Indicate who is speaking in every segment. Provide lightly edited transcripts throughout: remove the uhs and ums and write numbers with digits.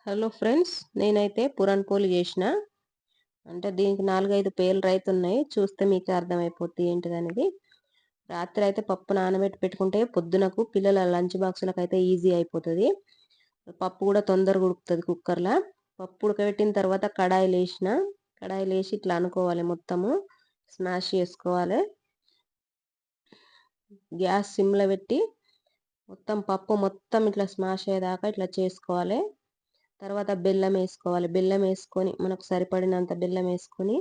Speaker 1: Hello friends, నేనైతే Pooran పోలి చేసిన. అంటే దీనికి 4, 5 పేర్లు రైతున్నాయి. చూస్తే మీకే అర్థమైపోద్ది ఏంటిదనేది. రాత్రి అయితే పప్పు నానబెట్టి పెట్టుకుంటే పొద్దునకు పిల్లల లంచ్ బాక్సులకైతే ఈజీ అయిపోతుంది. పప్పు కూడా తొందరగా ఉడుకుతుంది కుక్కర్లో. పప్పు ఉడకబెట్టిన తర్వాత కడాయిలేసి ఇట్లా అనుకోవాలి, మొత్తము స్మాష్ చేసుకోవాలి. గ్యాస్ సిమ్లో పెట్టి మొత్తం పప్పు మొత్తం ఇట్లా స్మాష్ అయ్యేదాకా ఇట్లా చేసుకోవాలి. తర్వాత బెల్లం వేసుకోవాలి. బెల్లం వేసుకొని మనకు సరిపడినంత బెల్లం వేసుకొని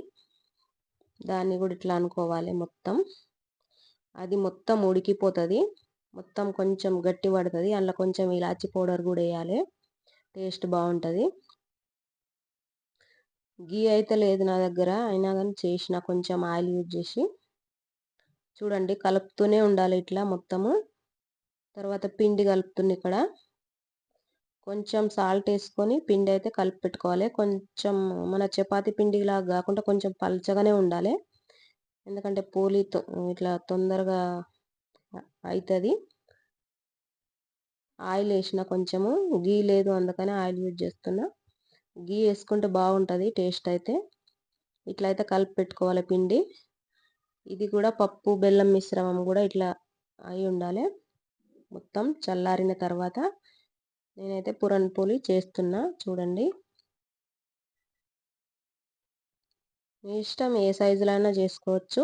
Speaker 1: దాన్ని కూడా ఇట్లా అనుకోవాలి. అది మొత్తం ఉడికిపోతుంది. మొత్తం కొంచెం గట్టి పడుతుంది. అందులో కొంచెం ఇలాచి పౌడర్ కూడా వేయాలి, టేస్ట్ బాగుంటుంది. గీ అయితే లేదు నా దగ్గర, అయినా కానీ చేసిన కొంచెం ఆయిల్ యూజ్ చేసి. చూడండి, కలుపుతూనే ఉండాలి ఇట్లా మొత్తము. తర్వాత పిండి కలుపుతుంది ఇక్కడ. కొంచెం సాల్ట్ వేసుకొని పిండి అయితే కలిపి పెట్టుకోవాలి. కొంచెం మన చపాతీ పిండిలాగా కాకుండా కొంచెం పల్చగానే ఉండాలి, ఎందుకంటే పూలి ఇట్లా తొందరగా అవుతుంది. ఆయిల్ వేసిన కొంచెము, గీ లేదు అందుకని ఆయిల్ యూజ్ చేస్తున్నా. గీ వేసుకుంటే బాగుంటుంది టేస్ట్ అయితే. ఇట్లా అయితే కలిపి పెట్టుకోవాలి పిండి. ఇది కూడా పప్పు బెల్లం మిశ్రమం కూడా ఇట్లా అయి ఉండాలి. మొత్తం చల్లారిన తర్వాత నేనైతే పురన్ పోలి చేస్తున్నా. చూడండి, మీ ఇష్టం, ఏ సైజులో అయినా చేసుకోవచ్చు.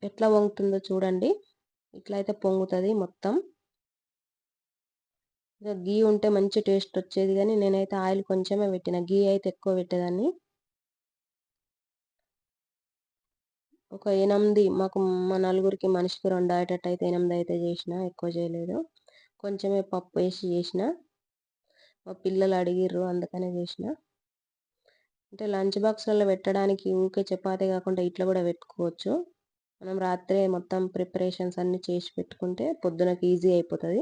Speaker 1: ఎట్లా పొంగుతుందో చూడండి. ఇట్లా అయితే పొంగుతుంది మొత్తం. ఇక గీ ఉంటే మంచి టేస్ట్ వచ్చేది, కానీ నేనైతే ఆయిల్ కొంచెమే పెట్టిన, గీ అయితే ఎక్కువ పెట్టేదాన్ని. ఒక 8, మా నలుగురికి మనిషికి 2 అయ్యేటట్టు అయితే 8 అయితే చేసిన, ఎక్కువ చేయలేదు. కొంచెమే పప్పు వేసి చేసిన. మా పిల్లలు అడిగిర్రు అందుకనే చేసిన. అంటే లంచ్ బాక్స్లలో పెట్టడానికి ఊకే చపాతీ కాకుండా ఇట్లా కూడా పెట్టుకోవచ్చు. మనం రాత్రే మొత్తం ప్రిపరేషన్స్ అన్నీ చేసి పెట్టుకుంటే పొద్దునకి ఈజీ అయిపోతుంది.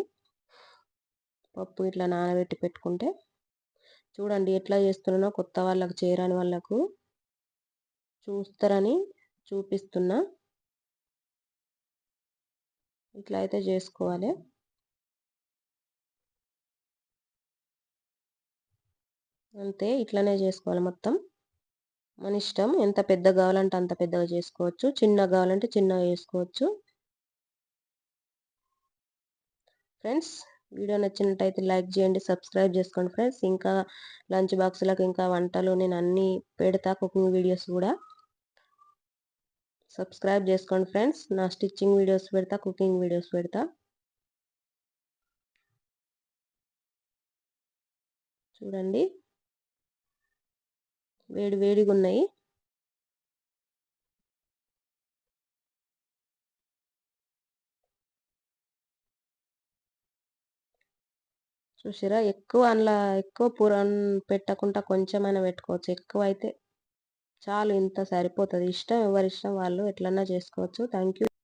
Speaker 1: పప్పు ఇట్లా నానబెట్టి పెట్టుకుంటే. చూడండి ఎట్లా చేస్తున్నానో, కొత్త వాళ్ళకు, చేరాని వాళ్ళకు చూస్తారని చూపిస్తున్నా. ఇట్లా అయితే చేసుకోవాలి. అంతే, ఇట్లనే చేసుకోవాలి మొత్తం. మన ఇష్టం, ఎంత పెద్దగా కావాలంటే అంత పెద్దగా చేసుకోవచ్చు, చిన్నగా కావాలంటే చిన్నగా చేసుకోవచ్చు. ఫ్రెండ్స్, వీడియో నచ్చినట్టయితే లైక్ చేయండి, సబ్స్క్రైబ్ చేసుకోండి ఫ్రెండ్స్. ఇంకా లంచ్ బాక్సులకు ఇంకా వంటలు నేను అన్నీ పెడతా, కుకింగ్ వీడియోస్ కూడా. సబ్స్క్రైబ్ చేసుకోండి ఫ్రెండ్స్. నా స్టిచ్చింగ్ వీడియోస్ పెడతా, కుకింగ్ వీడియోస్ పెడతా. చూడండి, వేడి వేడిగా ఉన్నాయి. చూసారా, ఎక్కువ పురాన్ పెట్టకుండా కొంచెమైనా పెట్టుకోవచ్చు. ఎక్కువ అయితే చాలు, ఇంత సరిపోతుంది. ఇష్టం, ఎవరి ఇష్టం వాళ్ళు ఎట్లన్నా చేసుకోవచ్చు. Thank you.